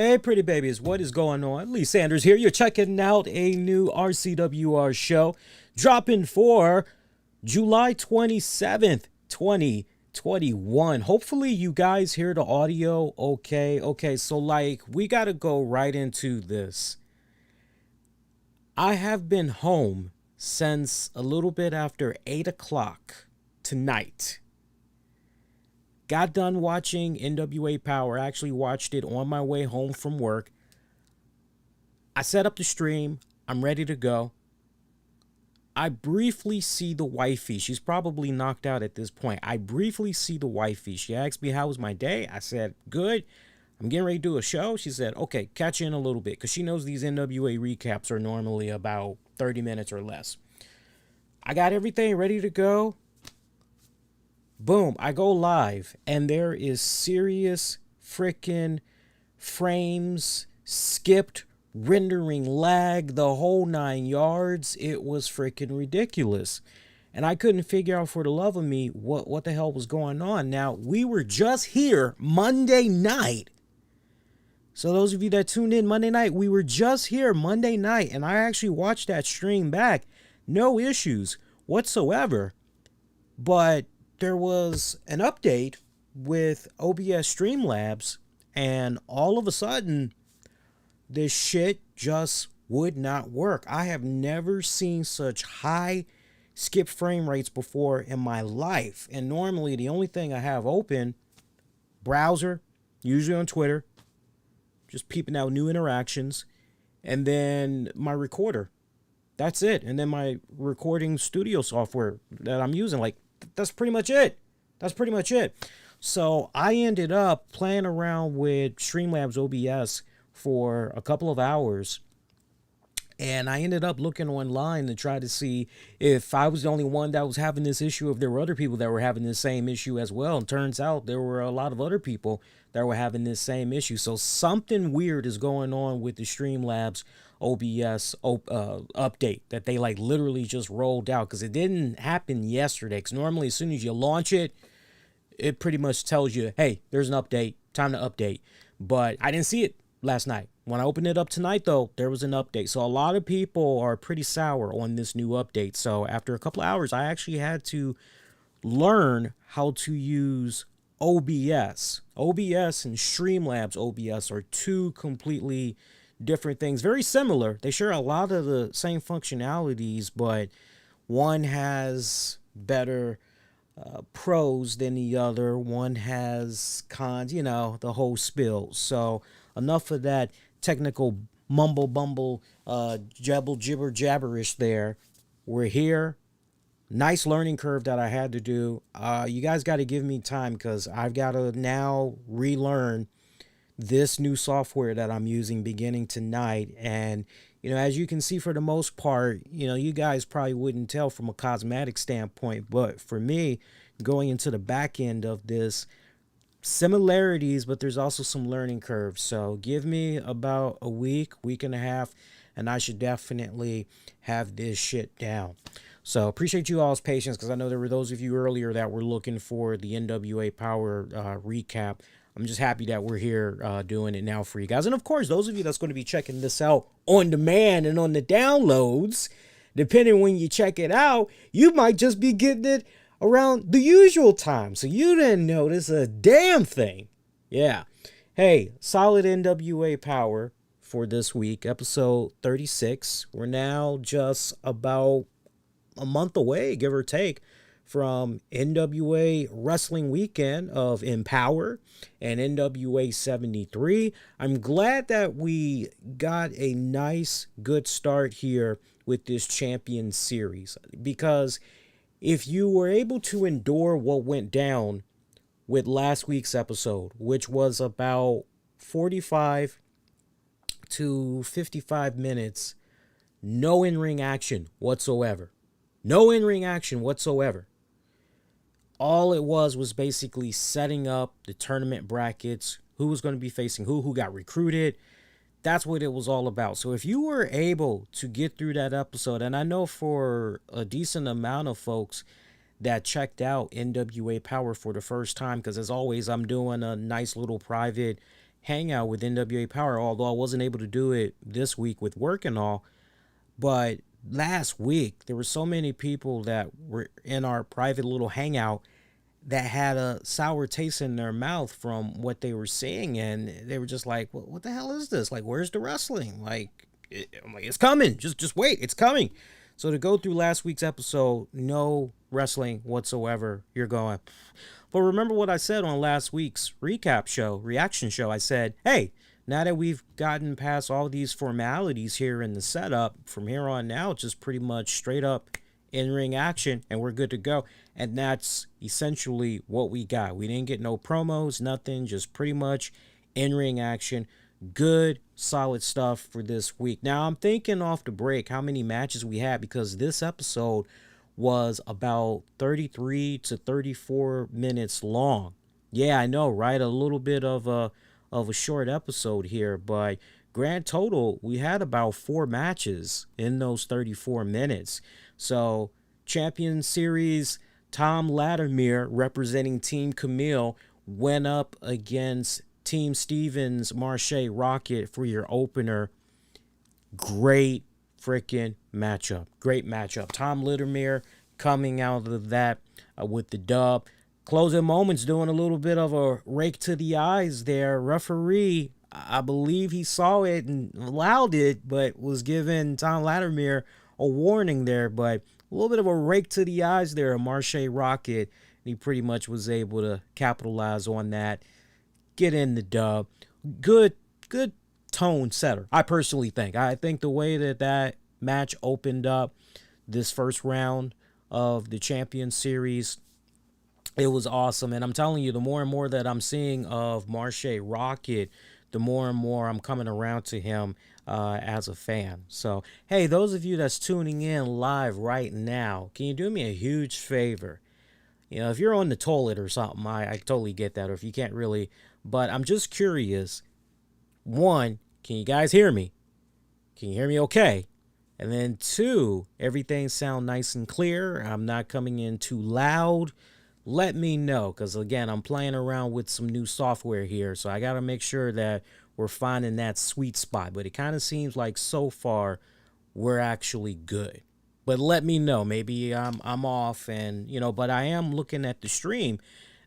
Hey, pretty babies, what is going on? Lee Sanders here. You're checking out a new RCWR show dropping for July 27th, 2021. Hopefully, you guys hear the audio okay. Okay, so we got to go right into this. I have been home since a little bit after 8 o'clock tonight. Got done watching NWA Powerrr. Actually watched it on my way home from work. I set up the stream. I'm ready to go. I briefly see the wifey. She's probably knocked out at this point. I briefly see the wifey. She asked me how was my day. I said, good. I'm getting ready to do a show. She said, okay, catch you in a little bit. Because she knows these NWA recaps are normally about 30 minutes or less. I got everything ready to go. Boom, I go live, and there is serious freaking frames, skipped, rendering lag, the whole 9 yards. It was freaking ridiculous. And I couldn't figure out for the love of me what the hell was going on. Now, we were just here Monday night. So those of you that tuned in Monday night, we were just here Monday night, and I actually watched that stream back. No issues whatsoever. But there was an update with OBS Streamlabs, and all of a sudden, this shit just would not work. I have never seen such high skip frame rates before in my life. And normally, the only thing I have open, browser, usually on Twitter, just peeping out new interactions, and then my recorder. That's it. And then my recording studio software that I'm using, that's pretty much it. That's pretty much it. So I ended up playing around with Streamlabs OBS for a couple of hours. And I ended up looking online to try to see if I was the only one that was having this issue, if there were other people that were having the same issue as well. And turns out there were a lot of other people that were having this same issue. So something weird is going on with the Streamlabs OBS update that they literally just rolled out, because it didn't happen yesterday. Because normally as soon as you launch it, it pretty much tells you, hey, there's an update, time to update. But I didn't see it last night. When I opened it up tonight, though, there was an update. So a lot of people are pretty sour on this new update. So after a couple of hours, I actually had to learn how to use OBS. OBS and Streamlabs OBS are two completely different things. Very similar. They share a lot of the same functionalities, but one has better pros than the other. One has cons, the whole spill. So enough of that technical mumble bumble jabble gibber jabberish there. We're here. Nice learning curve that I had to do. You guys got to give me time, because I've got to now relearn this new software that I'm using beginning tonight. And, as you can see, for the most part, you guys probably wouldn't tell from a cosmetic standpoint, but for me, going into the back end of this, similarities, but there's also some learning curves. So give me about a week and a half, and I should definitely have this shit down. So appreciate you all's patience, because I know there were those of you earlier that were looking for the NWA Powerrr recap. I'm just happy that we're here doing it now for you guys. And of course, those of you that's going to be checking this out on demand and on the downloads, depending when you check it out, you might just be getting it around the usual time. So you didn't notice a damn thing. Yeah. Hey, solid NWA Powerrr for this week, episode 36. We're now just about a month away, give or take, from NWA Wrestling Weekend of Empower and NWA 73. I'm glad that we got a nice, good start here with this Champion Series, because if you were able to endure what went down with last week's episode, which was about 45 to 55 minutes, no in-ring action whatsoever. No in-ring action whatsoever. All it was basically setting up the tournament brackets, who was going to be facing who got recruited. That's what it was all about. So if you were able to get through that episode, and I know for a decent amount of folks that checked out NWA Powerrr for the first time, because as always, I'm doing a nice little private hangout with NWA Powerrr, although I wasn't able to do it this week with work and all. But last week, there were so many people that were in our private little hangout that had a sour taste in their mouth from what they were seeing, and they were just like, what the hell is this? Like, where's the wrestling? I'm like, it's coming. Just wait, it's coming. So to go through last week's episode, no wrestling whatsoever. You're going. But remember what I said on last week's reaction show. I said, hey, now that we've gotten past all these formalities here in the setup, from here on now, just pretty much straight up in-ring action, and we're good to go. And that's essentially what we got. We didn't get no promos, nothing, just pretty much in-ring action. Good, solid stuff for this week. Now, I'm thinking off the break how many matches we had, because this episode was about 33 to 34 minutes long. Yeah, I know, right? A little bit of a short episode here, but grand total, we had about 4 matches in those 34 minutes. So, Champion Series, Tom Latimer, representing Team Camille, went up against Team Stevens Marche Rocket for your opener. Great freaking matchup. Great matchup. Tom Latimer coming out of that with the dub. Closing moments, doing a little bit of a rake to the eyes there. Referee, I believe he saw it and allowed it, but was giving Tom Latimer a warning there. But a little bit of a rake to the eyes there, Marche Rocket. He pretty much was able to capitalize on that. Get in the dub. Good tone setter, I personally think. I think the way that match opened up this first round of the Champion Series, it was awesome. And I'm telling you, the more and more that I'm seeing of Marche Rocket, the more and more I'm coming around to him as a fan. So, hey, those of you that's tuning in live right now, can you do me a huge favor? You know, if you're on the toilet or something, I totally get that. Or if you can't really, but I'm just curious. One, can you guys hear me? Can you hear me okay? And then 2, everything sound nice and clear. I'm not coming in too loud. Let me know, because again, I'm playing around with some new software here, so I got to make sure that we're finding that sweet spot. But it kind of seems like so far we're actually good. But let me know. Maybe I'm off, and but I am looking at the stream,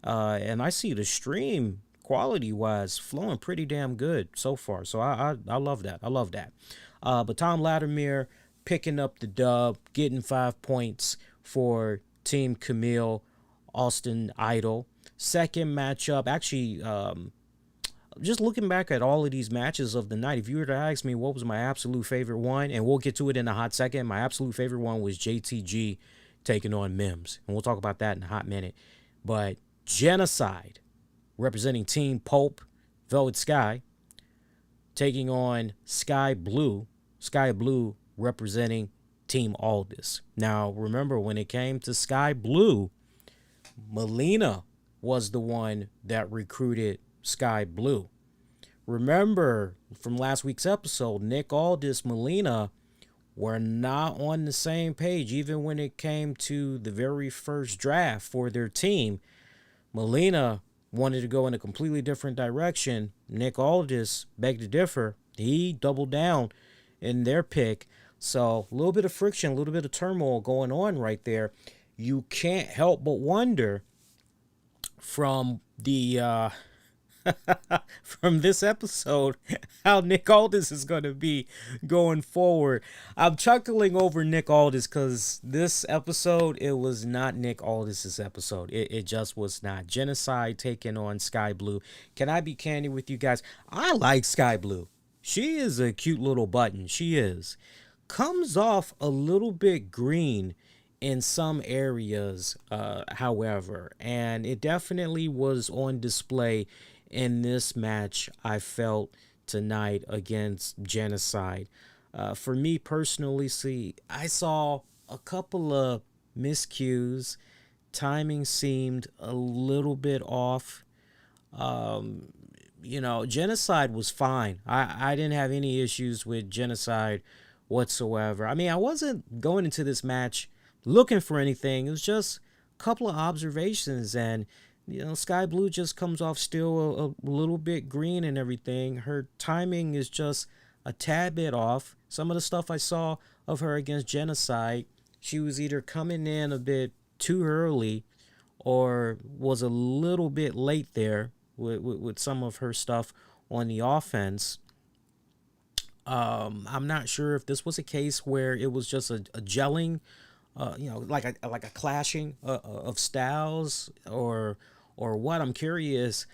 and I see the stream quality-wise flowing pretty damn good so far. So I love that. I love that. But Tom Latimer picking up the dub, getting 5 points for Team Camille. Austin Idol. Second matchup, actually, just looking back at all of these matches of the night, if you were to ask me what was my absolute favorite one, and we'll get to it in a hot second, my absolute favorite one was JTG taking on Mims, and we'll talk about that in a hot minute. But Genocide, representing Team Pulp, Velvet Sky, taking on Sky Blue representing Team Aldis. Now, remember, when it came to Sky Blue, Melina was the one that recruited Sky Blue. Remember from last week's episode, Nick Aldis, Melina were not on the same page, even when it came to the very first draft for their team. Melina wanted to go in a completely different direction. Nick Aldis begged to differ. He doubled down in their pick. So a little bit of friction, a little bit of turmoil going on right there. You can't help but wonder from the from this episode how Nick Aldis is going to be going forward. I'm chuckling over Nick Aldis because this episode, it was not Nick Aldis's episode. It just was not. Genocide taking on Sky Blue. Can I be candid with you guys? I like Sky Blue. She is a cute little button. She is. Comes off a little bit green in some areas, however, and it definitely was on display in this match, I felt, tonight against Genocide. For me personally, I saw a couple of miscues. Timing seemed a little bit off. Genocide was fine. I didn't have any issues with Genocide whatsoever. I mean, I wasn't going into this match looking for anything. It was just a couple of observations, and Sky Blue just comes off still a little bit green and everything. Her timing is just a tad bit off. Some of the stuff I saw of her against Genocide, she was either coming in a bit too early or was a little bit late there with some of her stuff on the offense. I'm not sure if this was a case where it was just a gelling, like a clashing of styles, or what. I'm curious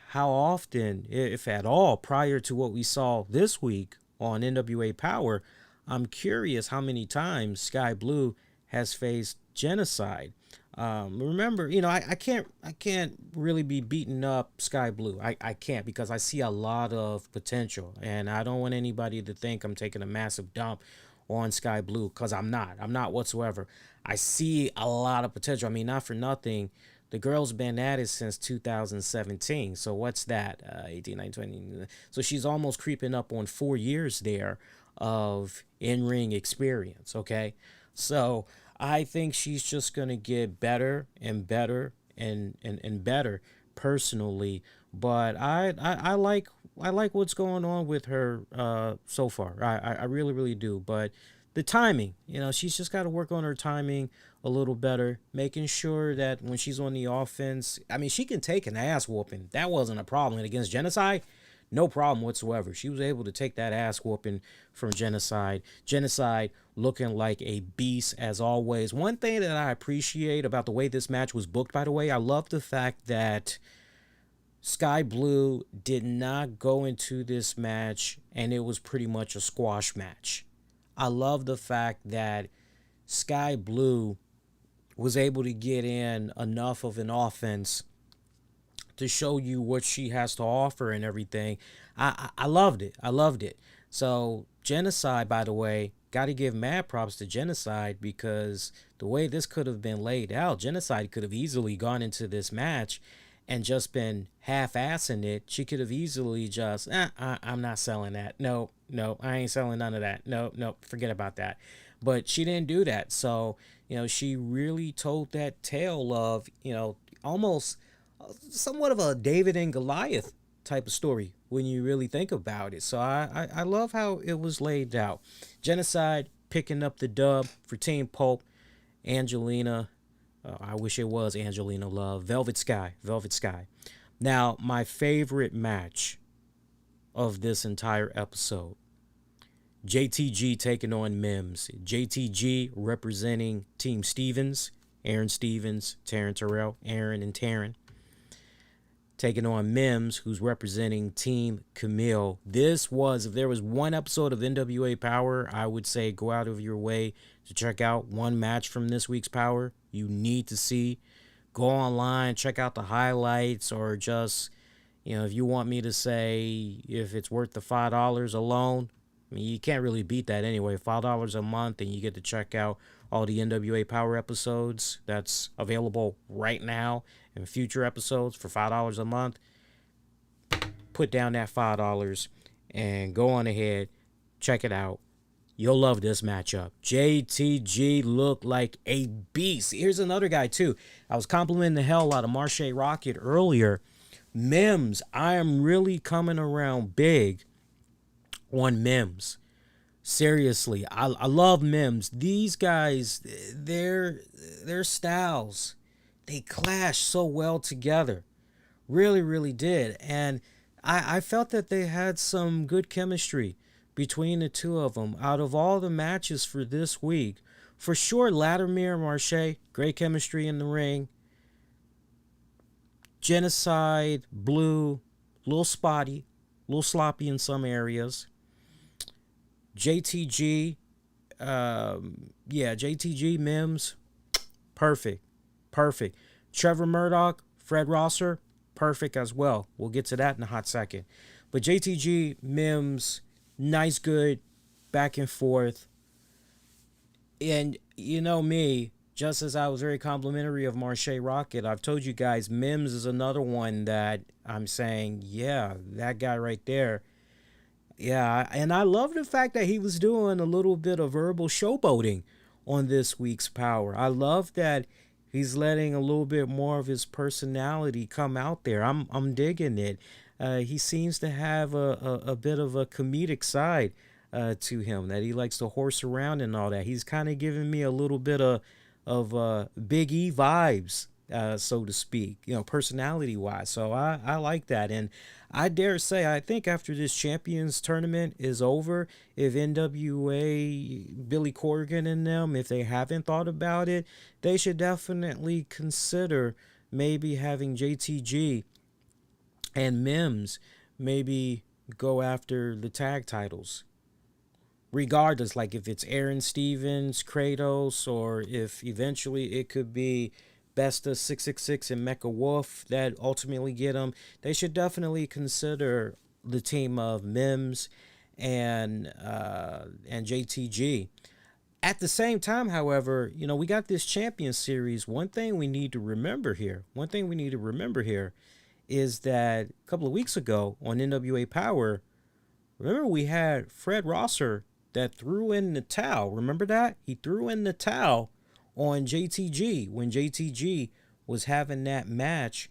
how often, if at all, prior to what we saw this week on NWA Powerrr, I'm curious how many times Sky Blue has faced Genocide. Remember, I can't really be beating up Sky Blue. I can't, because I see a lot of potential, and I don't want anybody to think I'm taking a massive dump on Sky Blue, because I'm not. I'm not whatsoever. I see a lot of potential. I mean, not for nothing, the girl's been at it since 2017. So what's that? 18, 19, 20. So she's almost creeping up on 4 years there of in-ring experience, okay? So I think she's just going to get better and better and better personally. But I like what's going on with her so far. I really, really do. But the timing, she's just got to work on her timing a little better, making sure that when she's on the offense, I mean, she can take an ass whooping. That wasn't a problem. And against Genocide, no problem whatsoever. She was able to take that ass whooping from Genocide. Genocide looking like a beast as always. One thing that I appreciate about the way this match was booked, by the way, I love the fact that Sky Blue did not go into this match and it was pretty much a squash match. I love the fact that Sky Blue was able to get in enough of an offense to show you what she has to offer and everything. I loved it. I loved it. So Genocide, by the way, got to give mad props to Genocide, because the way this could have been laid out, Genocide could have easily gone into this match and just been half-assing it. She could have easily just, I'm not selling that. No, I ain't selling none of that. No, forget about that. But she didn't do that. So, she really told that tale of, almost somewhat of a David and Goliath type of story when you really think about it. So I love how it was laid out. Genocide picking up the dub for Team Pulp. Angelina, I wish it was Angelina Love. Velvet Sky. Now, my favorite match of this entire episode, JTG taking on Mims. JTG representing Team Stevens, Aaron Stevens, Taryn Terrell, Aaron and Taryn, taking on Mims, who's representing Team Camille. This was, if there was one episode of NWA Powerrr, I would say go out of your way to check out one match from this week's Powerrr. You need to see. Go online, check out the highlights, or just, if you want me to say if it's worth the $5 alone, I mean, you can't really beat that anyway. $5 a month, and you get to check out all the NWA Powerrr episodes that's available right now and future episodes for $5 a month. Put down that $5 and go on ahead, check it out. You'll love this matchup. JTG looked like a beast. Here's another guy, too. I was complimenting the hell out of Marche Rocket earlier. Mims, I am really coming around big on Mims. Seriously, I love Mims. These guys, their styles, they clash so well together. Really, really did. And I felt that they had some good chemistry between the two of them. Out of all the matches for this week, for sure, Latimer and Marche, great chemistry in the ring. Genocide, Blue, a little spotty, a little sloppy in some areas. JTG, JTG, Mims, perfect. Trevor Murdock, Fred Rosser, perfect as well. We'll get to that in a hot second. But JTG, Mims, nice, good, back and forth. And you know me, just as I was very complimentary of Marche Rocket, I've told you guys Mims is another one that I'm saying, yeah, that guy right there. Yeah, and I love the fact that he was doing a little bit of verbal showboating on this week's Powerrr. I love that He's letting a little bit more of his personality come out there. I'm digging it. He seems to have a bit of a comedic side to him, that he likes to horse around and all that. He's kind of giving me a little bit of Big E vibes, so to speak, personality wise. So I like that. And I dare say, I think after this Champions tournament is over, if NWA, Billy Corgan and them, if they haven't thought about it, they should definitely consider maybe having JTG and Mims maybe go after the tag titles. Regardless, like if it's Aaron Stevens, Kratos, or if eventually it could be Besta 666 and Mecha Wolf that ultimately get them, they should definitely consider the team of Mims and JTG. At the same time, however, we got this Champion Series. One thing we need to remember here, is that a couple of weeks ago on NWA Powerrr, remember we had Fred Rosser that threw in the towel. Remember that? He threw in the towel on JTG when JTG was having that match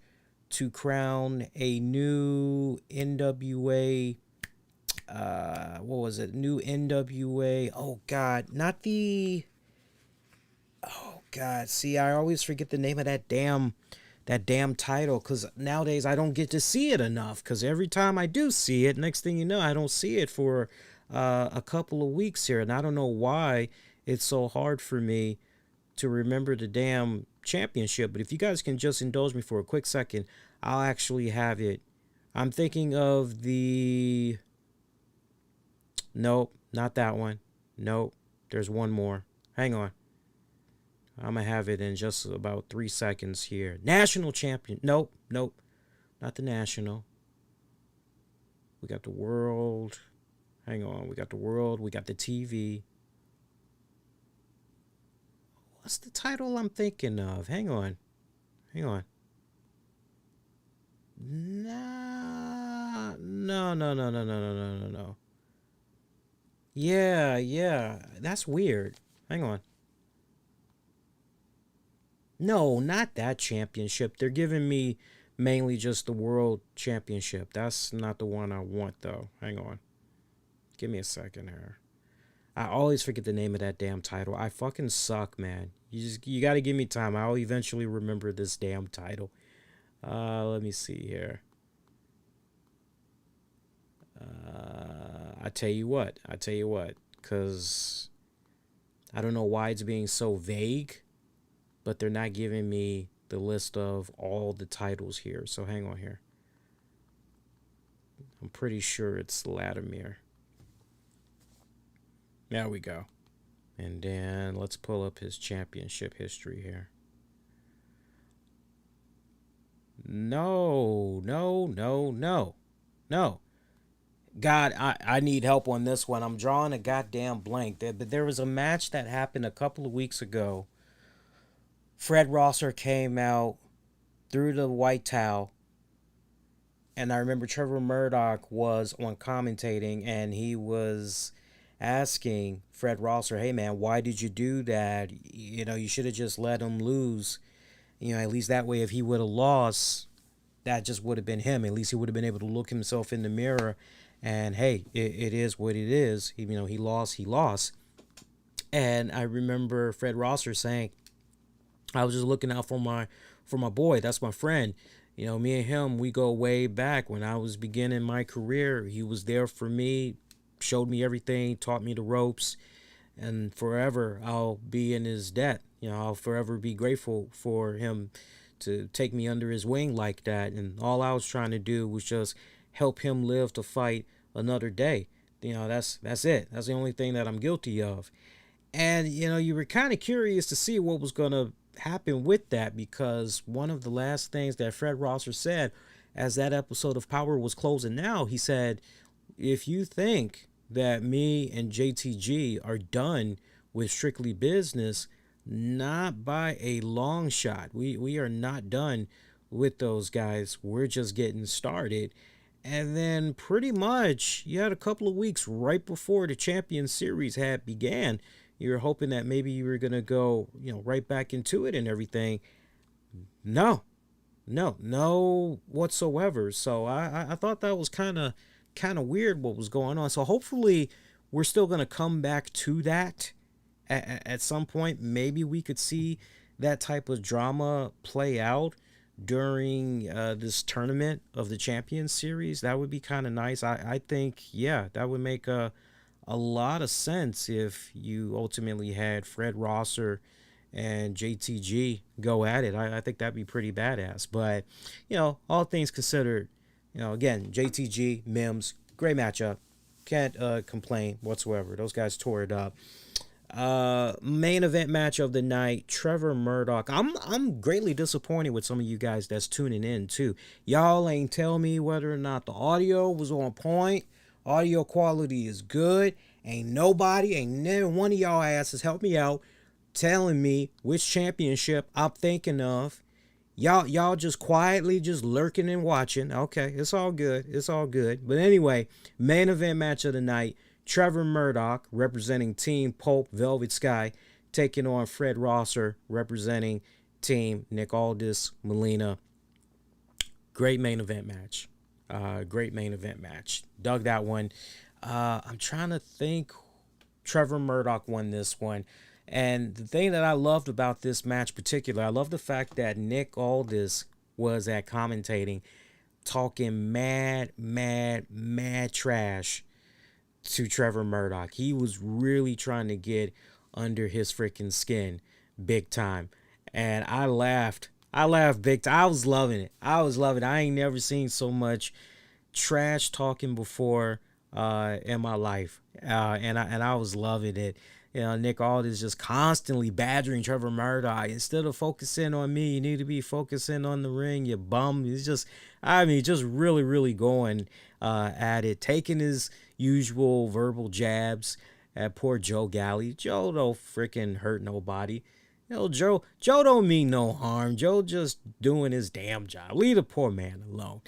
to crown a new NWA, what was it? New NWA, oh God, not the, oh God, see, I always forget the name of that damn title, because nowadays I don't get to see it enough, because every time I do see it, next thing you know, I don't see it for a couple of weeks here, and I don't know why it's so hard for me to remember the damn championship. But if you guys can just indulge me for a quick second, I'll actually have it. I'm thinking of the, nope, not that one, nope, there's one more, hang on, I'm gonna have it in just about 3 seconds here. National champion, nope, not the national. We got the world, hang on, we got the world, we got the TV. What's the title I'm thinking of? Hang on. Nah, no. Yeah, that's weird. Hang on. No, not that championship. They're giving me mainly just the world championship. That's not the one I want, though. Hang on. Give me a second here. I always forget the name of that damn title. I fucking suck, man. You got to give me time. I'll eventually remember this damn title. Let me see here. I tell you what, because I don't know why it's being so vague, but they're not giving me the list of all the titles here. So hang on here. I'm pretty sure it's Latimer. There we go. And then let's pull up his championship history here. No. God, I need help on this one. I'm drawing a goddamn blank. But there was a match that happened a couple of weeks ago. Fred Rosser came out, threw the white towel, and I remember Trevor Murdock was on commentating, and he was asking Fred Rosser, hey man, why did you do that? You should have just let him lose. At least that way, if he would have lost, that just would have been him. At least he would have been able to look himself in the mirror and, hey, it is what it is. He lost. And I remember Fred Rosser saying, I was just looking out for my boy. That's my friend. Me and him, we go way back. When I was beginning my career, he was there for me, showed me everything, taught me the ropes, and forever I'll be in his debt. I'll forever be grateful for him to take me under his wing like that. And all I was trying to do was just help him live to fight another day. That's it. That's the only thing that I'm guilty of. And you were kind of curious to see what was going to happen with that, because one of the last things that Fred Rosser said as that episode of Powerrr was closing out, he said, if you think that me and JTG are done with Strictly Business, not by a long shot. We are not done with those guys. We're just getting started. And then pretty much you had a couple of weeks right before the Champion Series had began. You were hoping that maybe you were gonna go, right back into it and everything. No, no whatsoever. So I thought that was kind of weird what was going on. So hopefully we're still gonna come back to that at some point. Maybe we could see that type of drama play out during this tournament of the Champions Series. That would be kind of nice. I think, yeah, that would make a lot of sense if you ultimately had Fred Rosser and JTG go at it. I think that'd be pretty badass. But, all things considered, again, JTG, Mims, great matchup. Can't complain whatsoever. Those guys tore it up. Main event match of the night, Trevor Murdock. I'm greatly disappointed with some of you guys that's tuning in too. Y'all ain't tell me whether or not the audio was on point. Audio quality is good. Ain't never one of y'all asses help me out telling me which championship I'm thinking of. Y'all just quietly just lurking and watching. Okay, it's all good. It's all good. But anyway, main event match of the night, Trevor Murdock representing Team Pulp Velvet Sky taking on Fred Rosser representing Team Nick Aldis Molina. Great main event match. Great main event match. Dug that one. I'm trying to think. Trevor Murdock won this one. And the thing that I loved about this match particular, I love the fact that Nick Aldis was at commentating, talking mad trash to Trevor Murdock. He was really trying to get under his freaking skin big time. And I laughed. Big time. I was loving it. I ain't never seen so much trash talking before in my life. And I was loving it. Nick Aldis just constantly badgering Trevor Murdock. Instead of focusing on me, you need to be focusing on the ring, you bum. He's just, just really going at it, taking his usual verbal jabs at poor Joe Galley. Joe don't freaking hurt nobody. Joe don't mean no harm. Joe just doing his damn job. Leave the poor man alone.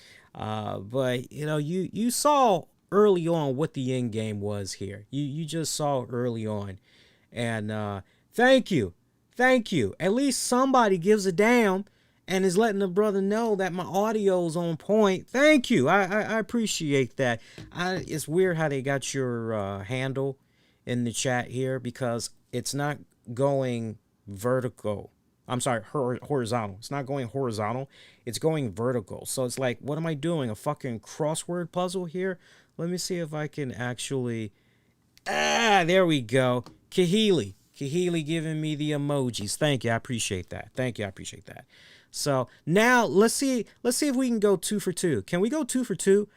But you saw early on what the end game was here. You just saw early on. And thank you. At least somebody gives a damn and is letting the brother know that my audio's on point. Thank you. I appreciate that. It's weird how they got your handle in the chat here because it's not going vertical. I'm sorry, horizontal. It's not going horizontal. It's going vertical. So it's like, what am I doing? A fucking crossword puzzle here? Let me see if I can actually... there we go. Kahili giving me the emojis. Thank you. I appreciate that. So now let's see if we can go 2 for 2. Can we go 2 for 2?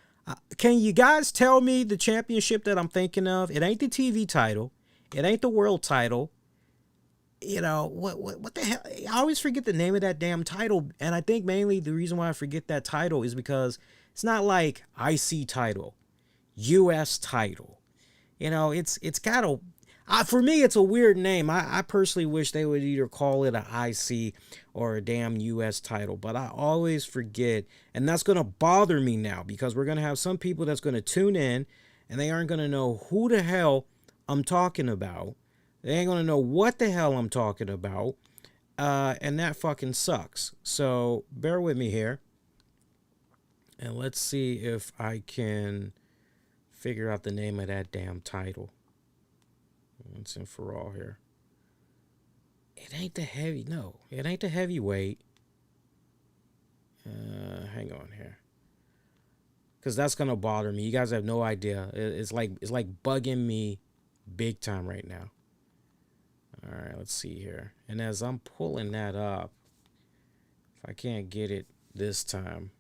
Can you guys tell me the championship that I'm thinking of? It ain't the TV title. It ain't the world title. What the hell? I always forget the name of that damn title. And I think mainly the reason why I forget that title is because it's not like IC title, US title. It's got a... for me, it's a weird name. I personally wish they would either call it an IC or a damn US title, but I always forget, and that's going to bother me now because we're going to have some people that's going to tune in and they aren't going to know who the hell I'm talking about. They ain't going to know what the hell I'm talking about, and that fucking sucks. So bear with me here, and let's see if I can figure out the name of that damn title. Once and for all here. It ain't the heavyweight. Hang on here. Because that's going to bother me. You guys have no idea. It's like bugging me big time right now. All right, let's see here. And as I'm pulling that up, if I can't get it this time,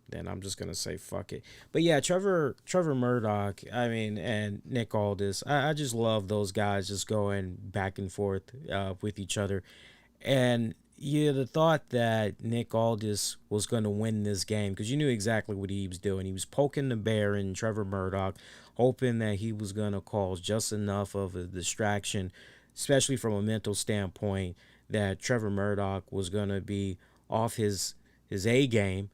then I'm just going to say fuck it. But yeah, Trevor Murdock, and Nick Aldis, I just love those guys just going back and forth with each other. And you'd have thought that Nick Aldis was going to win this game because you knew exactly what he was doing. He was poking the bear in Trevor Murdock, hoping that he was going to cause just enough of a distraction, especially from a mental standpoint, that Trevor Murdock was going to be off his A game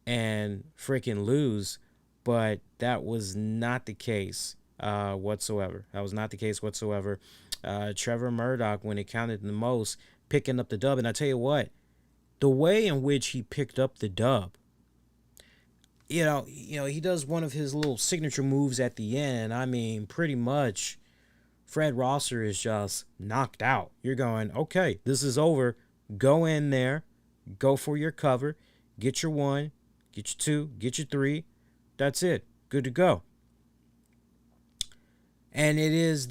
and freaking lose. But that was not the case. whatsoever. That was not the case whatsoever. Trevor Murdock, when it counted the most, picking up the dub. And I tell you what, the way in which he picked up the dub, he does one of his little signature moves at the end. I mean, pretty much, Fred Rosser is just knocked out. You're going, okay, this is over. Go in there, go for your cover, get your 1, get your 2, get your 3. That's it. Good to go. And it is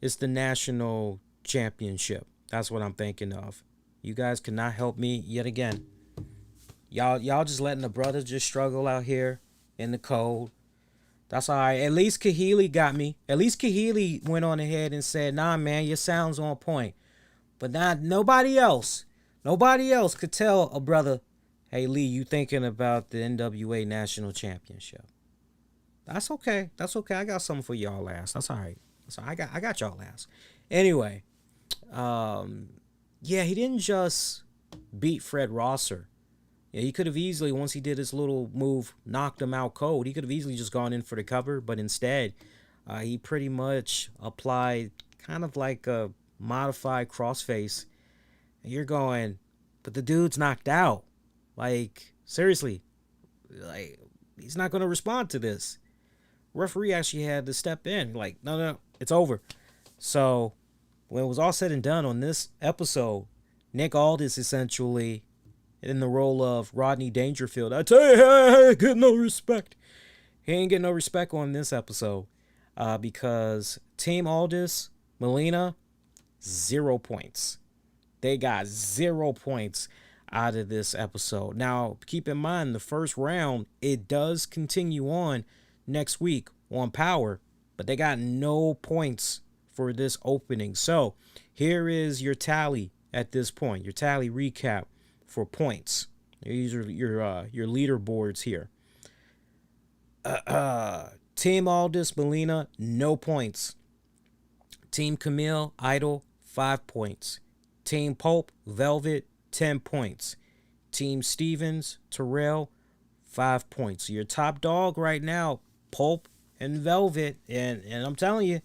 it's the national championship. That's what I'm thinking of. You guys cannot help me yet again. Y'all just letting the brothers just struggle out here in the cold. That's all right. At least Kahili got me. At least Kahili went on ahead and said, nah, man, your sound's on point. But nobody else could tell a brother, hey, Lee, you thinking about the NWA National Championship. That's okay. That's okay. I got something for y'all last. That's all right. So I got y'all last. Anyway, yeah, he didn't just beat Fred Rosser. Yeah, he could have easily, once he did his little move, knocked him out cold. He could have easily just gone in for the cover, but instead, he pretty much applied kind of like a modified crossface. And you're going, but the dude's knocked out. Like, seriously, like, he's not going to respond to this. Referee actually had to step in. Like, no, it's over. So, when it was all said and done on this episode, Nick Aldis essentially, in the role of Rodney Dangerfield, I tell you, hey, get no respect. He ain't getting no respect on this episode because Team Aldis, Melina, 0 points. They got 0 points out of this episode. Now, keep in mind, the first round, it does continue on next week on Powerrr, but they got no points for this opening. So, here is your tally at this point, your tally recap for points. These are your leaderboards here. Team Aldis, Melina, no points. Team Camille, Idol, 5 points. Team Pulp, Velvet, 10 points. Team Stevens, Terrell, 5 points. So your top dog right now, Pulp and Velvet. And I'm telling you,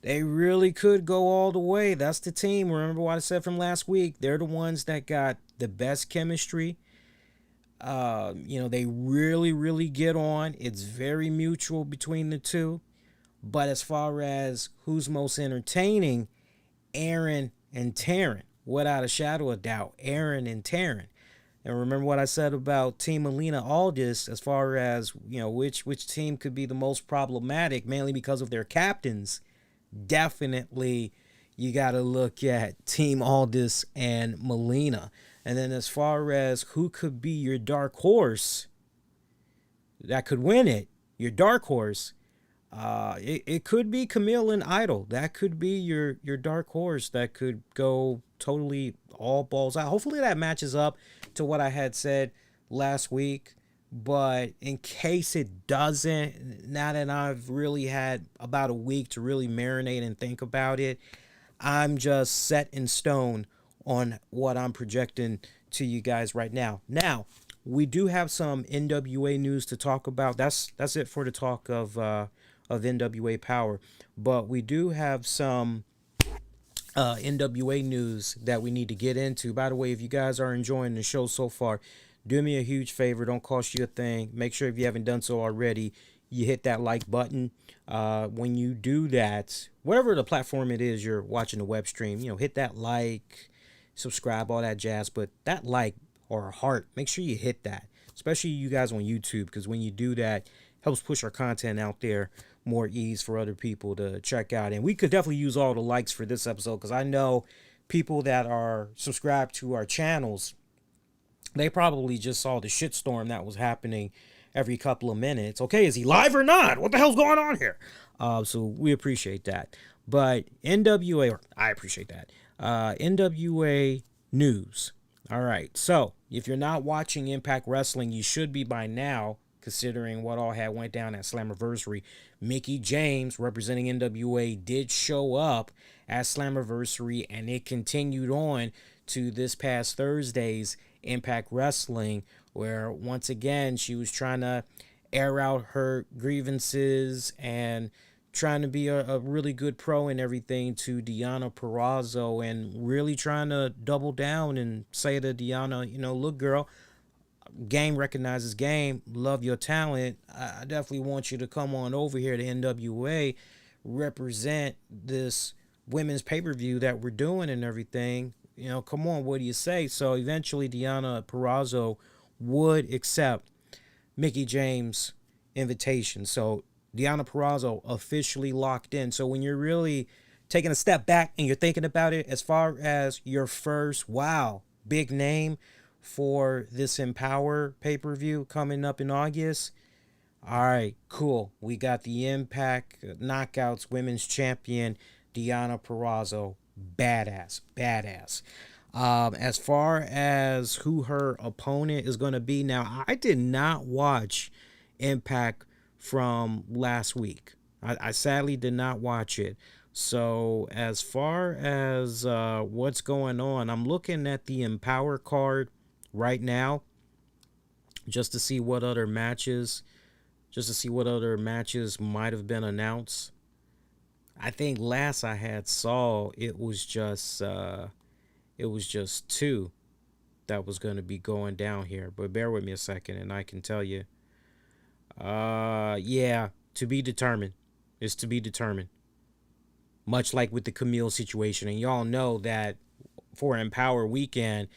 they really could go all the way. That's the team. Remember what I said from last week? They're the ones that got the best chemistry. They really, really get on. It's very mutual between the two. But as far as who's most entertaining, Aaron and Taryn. Without a shadow of doubt, Aaron and Taryn. And remember what I said about Team Melina Aldis as far as, which team could be the most problematic, mainly because of their captains. Definitely, you got to look at Team Aldis and Melina. And then as far as who could be your dark horse that could win it, your dark horse, it could be Camille and Idol. That could be your dark horse that could go totally all balls out. Hopefully that matches up to what I had said last week. But in case it doesn't, now that I've really had about a week to really marinate and think about it, I'm just set in stone on what I'm projecting to you guys right now. Now, we do have some NWA news to talk about. That's it for the talk of NWA Powerrr. But we do have some NWA news that we need to get into. By the way, if you guys are enjoying the show so far, do me a huge favor. Don't cost you a thing. Make sure if you haven't done so already, you hit that like button. When you do that, whatever the platform it is you're watching the web stream, hit that like, subscribe, all that jazz. But that like or a heart, make sure you hit that. Especially you guys on YouTube, because when you do that, it helps push our content out there more ease for other people to check out. And we could definitely use all the likes for this episode, because I know people that are subscribed to our channels, they probably just saw the shitstorm that was happening every couple of minutes. Okay, is he live or not? What the hell's going on here? So we appreciate that. But I appreciate that. NWA news. All right, so if you're not watching Impact Wrestling, you should be by now, considering what all had went down at Slammiversary. Mickey James, representing NWA, did show up at Slammiversary, and it continued on to this past Thursday's Impact Wrestling, where once again she was trying to air out her grievances and trying to be a really good pro and everything to Deonna Purrazzo, and really trying to double down and say to Deonna, look, girl, game recognizes game. Love your talent. I definitely want you to come on over here to NWA, represent this women's pay per view that we're doing and everything. Come on, what do you say? So eventually, Deonna Purrazzo would accept Mickie James' invitation. So Deonna Purrazzo officially locked in. So when you're really taking a step back and you're thinking about it, as far as your first, wow, big name for this Empower pay-per-view coming up in August. All right, cool. We got the Impact Knockouts Women's Champion, Deonna Purrazzo. Badass, badass. As far as who her opponent is going to be, now, I did not watch Impact from last week. I sadly did not watch it. So as far as what's going on, I'm looking at the Empower card right now just to see what other matches might have been announced. I think last I had saw it was just two that was going to be going down here. But bear with me a second and I can tell you. Yeah, to be determined. It's to be determined. Much like with the Camille situation. And y'all know that for Empower Weekend,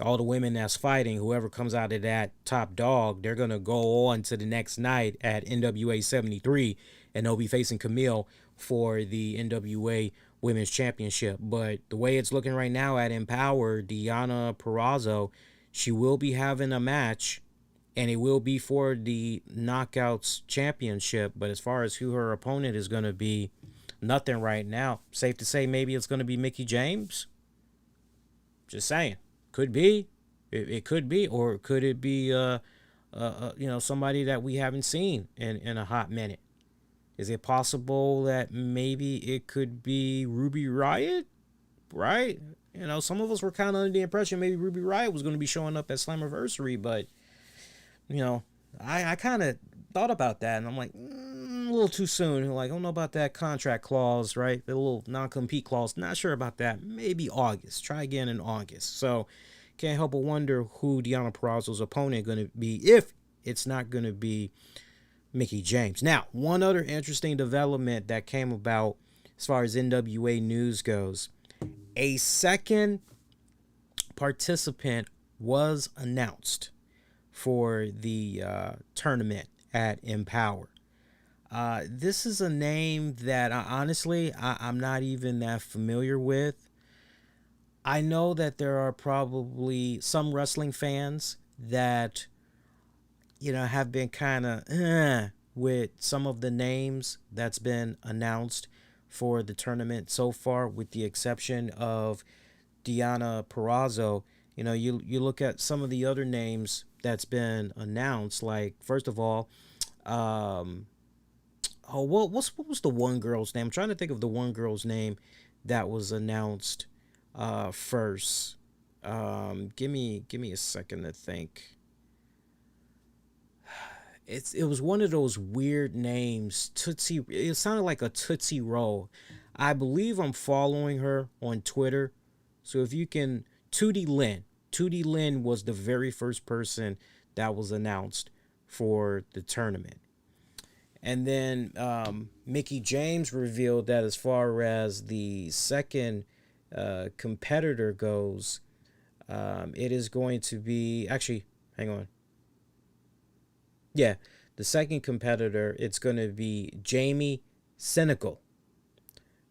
all the women that's fighting, whoever comes out of that top dog, they're going to go on to the next night at NWA 73, and they'll be facing Camille for the NWA Women's Championship. But the way it's looking right now at Empower, Deonna Purrazzo, she will be having a match, and it will be for the Knockouts Championship. But as far as who her opponent is going to be, nothing right now. Safe to say maybe it's going to be Mickie James. Just saying. Could be. It could be. Or could it be somebody that we haven't seen in a hot minute? Is it possible that maybe it could be Ruby Riott? Right? Some of us were kind of under the impression maybe Ruby Riott was going to be showing up at Slammiversary, but I kind of thought about that, and I'm like, a little too soon. Like, I don't know about that contract clause, right? The little non-compete clause. Not sure about that. Maybe August. Try again in August. So, can't help but wonder who Deonna Purrazzo's opponent going to be if it's not going to be Mickie James. Now, one other interesting development that came about as far as NWA news goes, a second participant was announced for the tournament at Empower. This is a name that honestly I'm not even that familiar with. I know that there are probably some wrestling fans that have been kind of with some of the names that's been announced for the tournament so far, with the exception of Deonna Purrazzo. You look at some of the other names that's been announced. Like, first of all, what was the one girl's name? I'm trying to think of the one girl's name that was announced first. Give me a second to think. It was one of those weird names. Tootsie. It sounded like a Tootsie Roll. I believe I'm following her on Twitter. So if you can, Tootie Lynn. Tootie Lynn was the very first person that was announced for the tournament. And then Mickie James revealed that as far as the second competitor goes, it is going to be... Actually, hang on. Yeah, the second competitor, it's going to be Jamie Cynical.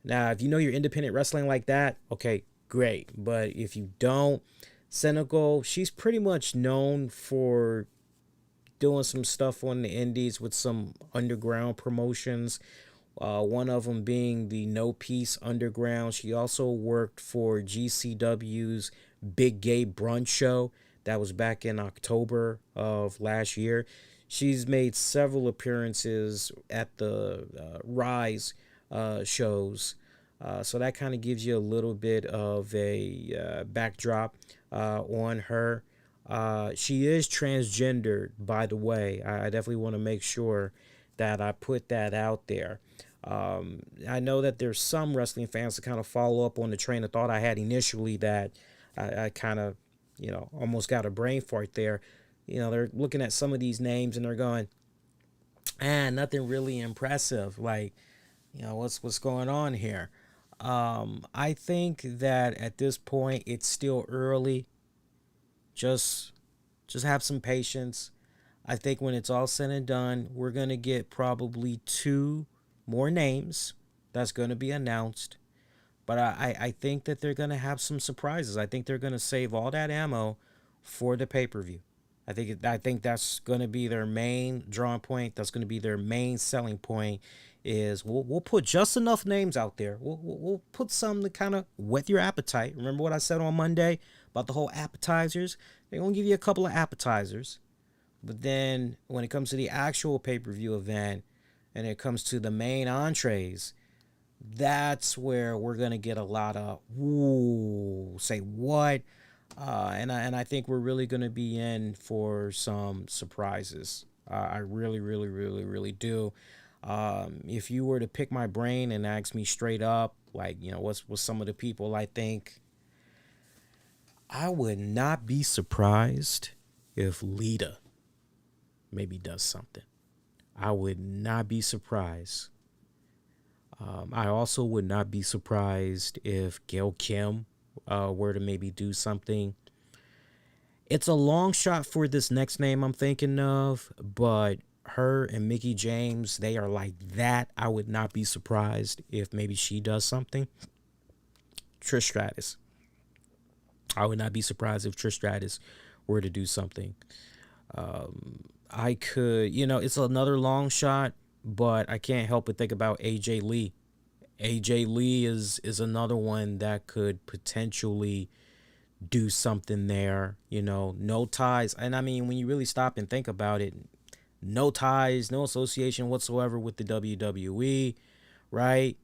Now, if you know your independent wrestling like that, okay, great. But if you don't, Cynical, she's pretty much known for doing some stuff on the indies with some underground promotions. One of them being the No Peace Underground. She also worked for GCW's Big Gay Brunch Show. That was back in October of last year. She's made several appearances at the Rise shows. So that kind of gives you a little bit of a backdrop on her. She is transgendered, by the way. I definitely want to make sure that I put that out there. I know that there's some wrestling fans to kind of follow up on the train of thought I had initially that I kind of, almost got a brain fart there. They're looking at some of these names and they're going, nothing really impressive. Like, what's going on here? I think that at this point it's still early. Just just have some patience. I think when it's all said and done, we're gonna get probably two more names that's gonna be announced. But I think that they're gonna have some surprises. I think they're gonna save all that ammo for the pay per view. I think that's gonna be their main drawing point. That's gonna be their main selling point. Is we'll put just enough names out there. We'll put some to kind of whet your appetite. Remember what I said on Monday about the whole appetizers? They're gonna give you a couple of appetizers, but then when it comes to the actual pay per view event and it comes to the main entrees, that's where we're gonna get a lot of ooh, say what, and I think we're really gonna be in for some surprises. I really, really, really, really do. If you were to pick my brain and ask me straight up, like what's some of the people I think, I would not be surprised if Lita maybe does something. I would not be surprised. I also would not be surprised if Gail Kim were to maybe do something. It's a long shot for this next name I'm thinking of, but her and Mickey James, they are like that. I would not be surprised if maybe she does something. Trish Stratus. I would not be surprised if Trish Stratus were to do something. I could, it's another long shot, but I can't help but think about AJ Lee. AJ Lee is another one that could potentially do something there. No ties. And I mean, when you really stop and think about it, no ties, no association whatsoever with the WWE, right?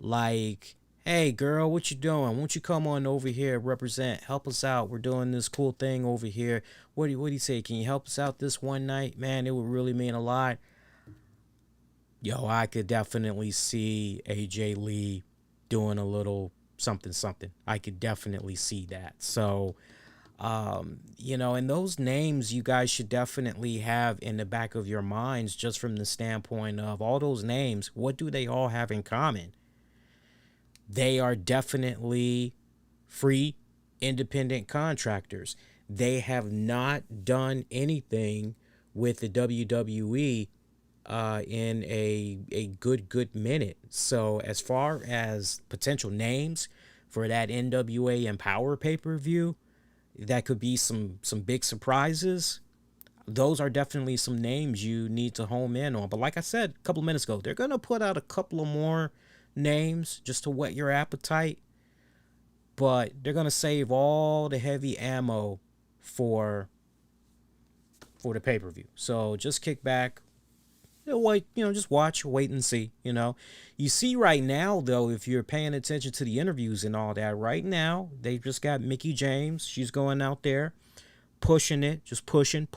Like, hey girl, what you doing? Won't you come on over here, represent, help us out? We're doing this cool thing over here. What do you say? Can you help us out this one night? Man, it would really mean a lot. Yo, I could definitely see AJ Lee doing a little something something. I could definitely see that. So, and those names you guys should definitely have in the back of your minds, just from the standpoint of all those names, what do they all have in common? They are definitely free, independent contractors. They have not done anything with the WWE in a good minute. So as far as potential names for that NWA Powerrr pay-per-view, that could be some big surprises. Those are definitely some names you need to home in on. But like I said a couple of minutes ago, they're going to put out a couple of more names just to whet your appetite. But they're going to save all the heavy ammo for the pay-per-view. So just kick back, wait, just watch, wait and see. You see right now though, if you're paying attention to the interviews and all that, right now they just got Mickey James. She's going out there pushing it, just pushing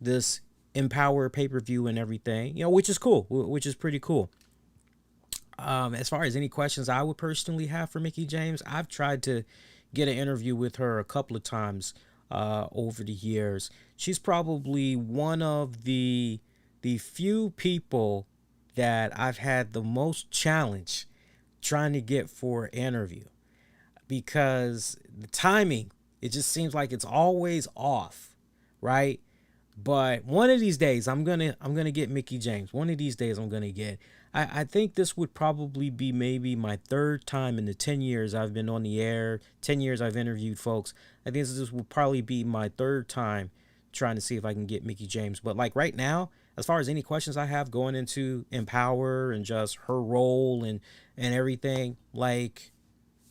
this Powerrr pay-per-view and everything, which is cool, which is pretty cool. As far as any questions I would personally have for Mickey James, I've tried to get an interview with her a couple of times over the years. She's probably one of the few people that I've had the most challenge trying to get for an interview, because the timing, it just seems like it's always off, right? But one of these days I'm gonna get Mickey James. One of these days I'm gonna get. I think this would probably be maybe my third time in the 10 years I've been on the air, 10 years I've interviewed folks. I think this would probably be my third time trying to see if I can get Mickey James. But like right now, as far as any questions I have going into Powerrr and just her role and everything, like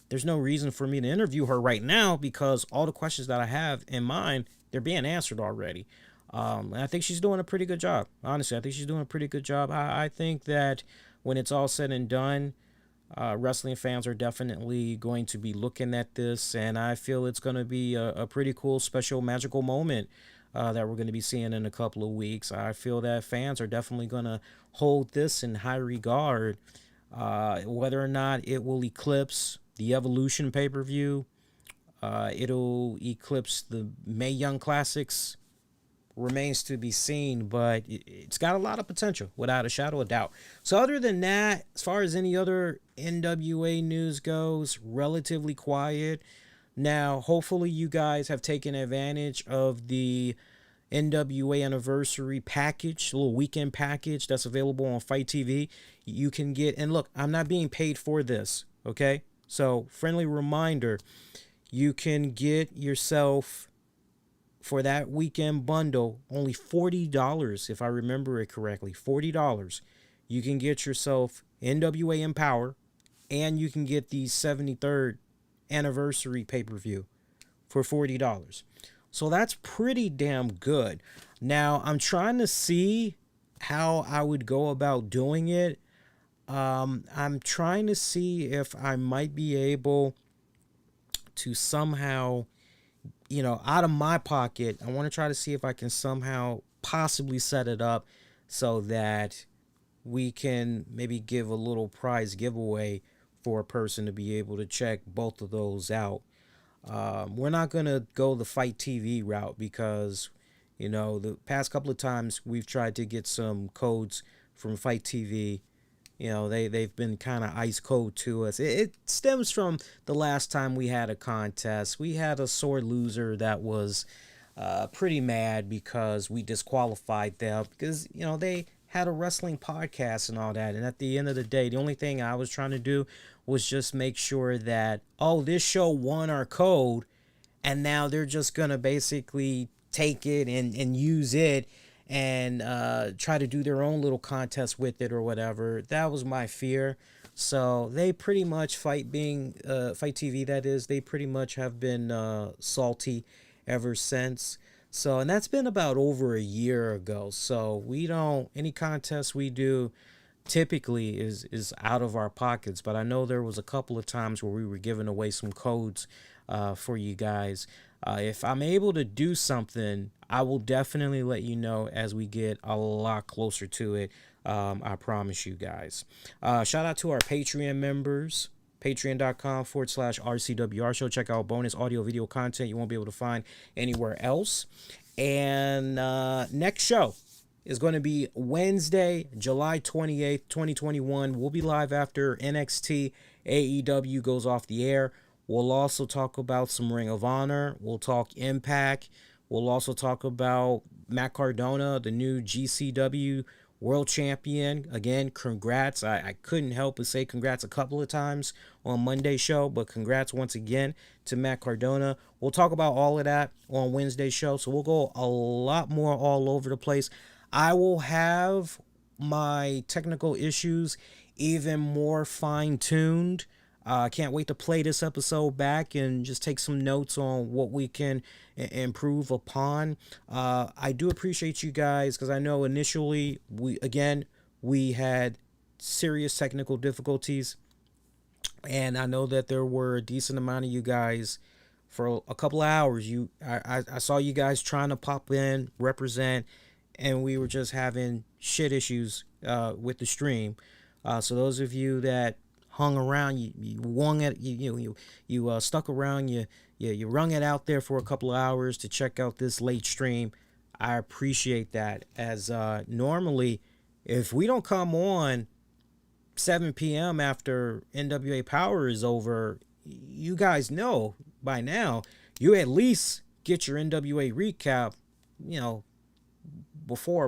there's no reason for me to interview her right now, because all the questions that I have in mind, they're being answered already. And I think she's doing a pretty good job. Honestly, I think she's doing a pretty good job. I think that when it's all said and done, Wrestling fans are definitely going to be looking at this, and I feel it's going to be a pretty cool, special, magical moment that we're going to be seeing in a couple of weeks. I feel that fans are definitely going to hold this in high regard. Whether or not it will eclipse the Evolution pay per view, it'll eclipse the Mae Young Classics, remains to be seen, but it's got a lot of potential without a shadow of doubt. So other than that, as far as any other NWA news goes, relatively quiet. Now, hopefully you guys have taken advantage of the NWA anniversary package, a little weekend package that's available on Fight TV. You can get, and look, I'm not being paid for this, okay? So, friendly reminder, you can get yourself, for that weekend bundle, only $40, if I remember it correctly, $40. You can get yourself NWA Powerrr, and you can get the 73rd anniversary pay-per-view for $40. So that's pretty damn good. Now, I'm trying to see how I would go about doing it. I'm trying to see if I might be able to somehow, out of my pocket, I want to try to see if I can somehow possibly set it up so that we can maybe give a little prize giveaway for a person to be able to check both of those out. We're not going to go the Fight TV route because, the past couple of times we've tried to get some codes from Fight TV. They've been kind of ice cold to us. It stems from the last time we had a contest. We had a sore loser that was pretty mad because we disqualified them because, they had a wrestling podcast and all that. And at the end of the day, the only thing I was trying to do was just make sure that, this show won our code, and now they're just going to basically take it and use it and try to do their own little contest with it or whatever. That was my fear. So they pretty much Fight TV, that is, they pretty much have been salty ever since. So, and that's been about over a year ago. So any contest we do typically is out of our pockets. But I know there was a couple of times where we were giving away some codes for you guys. If I'm able to do something, I will definitely let you know as we get a lot closer to it. I promise you guys. Shout out to our Patreon members. Patreon.com/RCWR show. Check out bonus audio video content you won't be able to find anywhere else. And next show is going to be Wednesday, July 28th, 2021. We'll be live after NXT AEW goes off the air. We'll also talk about some Ring of Honor. We'll talk Impact. We'll also talk about Matt Cardona, the new GCW World Champion. Again, congrats. I couldn't help but say congrats a couple of times on Monday's show, but congrats once again to Matt Cardona. We'll talk about all of that on Wednesday's show, so we'll go a lot more all over the place. I will have my technical issues even more fine-tuned. I can't wait to play this episode back and just take some notes on what we can improve upon. I do appreciate you guys because I know initially we had serious technical difficulties, and I know that there were a decent amount of you guys for a couple of hours. I saw you guys trying to pop in, represent, and we were just having shit issues with the stream. So those of you that hung around, you stuck around, you wrung it out there for a couple of hours to check out this late stream. I appreciate that, as normally if we don't come on 7 p.m. after NWA Powerrr is over, you guys know by now you at least get your NWA recap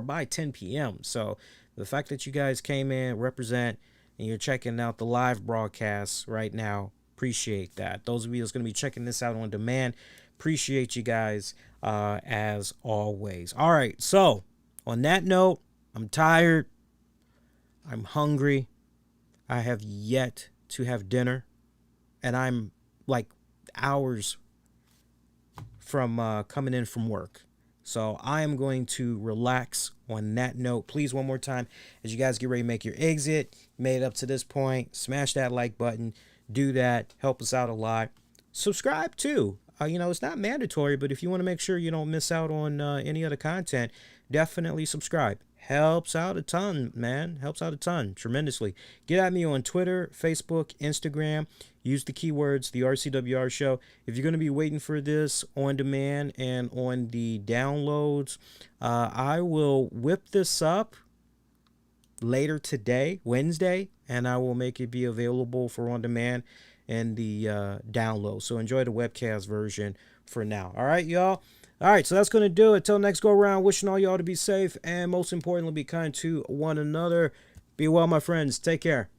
by 10 p.m. So the fact that you guys came in, represent, and you're checking out the live broadcast right now, appreciate that. Those of you that's going to be checking this out on demand, appreciate you guys as always. All right, so on that note, I'm tired. I'm hungry. I have yet to have dinner, and I'm like hours from coming in from work. So I am going to relax on that note. Please, one more time, as you guys get ready to make your exit, made it up to this point, smash that like button. Do that. Help us out a lot. Subscribe too. It's not mandatory, but if you want to make sure you don't miss out on any other content, definitely subscribe. Helps out a ton, man. Helps out a ton, tremendously. Get at me on Twitter, Facebook, Instagram. Use the keywords, the RCWR Show. If you're going to be waiting for this on demand and on the downloads, I will whip this up later today, Wednesday, and I will make it be available for on demand and the download. So enjoy the webcast version for now. All right, y'all. All right, so that's going to do it. Till next go around, wishing all y'all to be safe and most importantly, be kind to one another. Be well, my friends. Take care.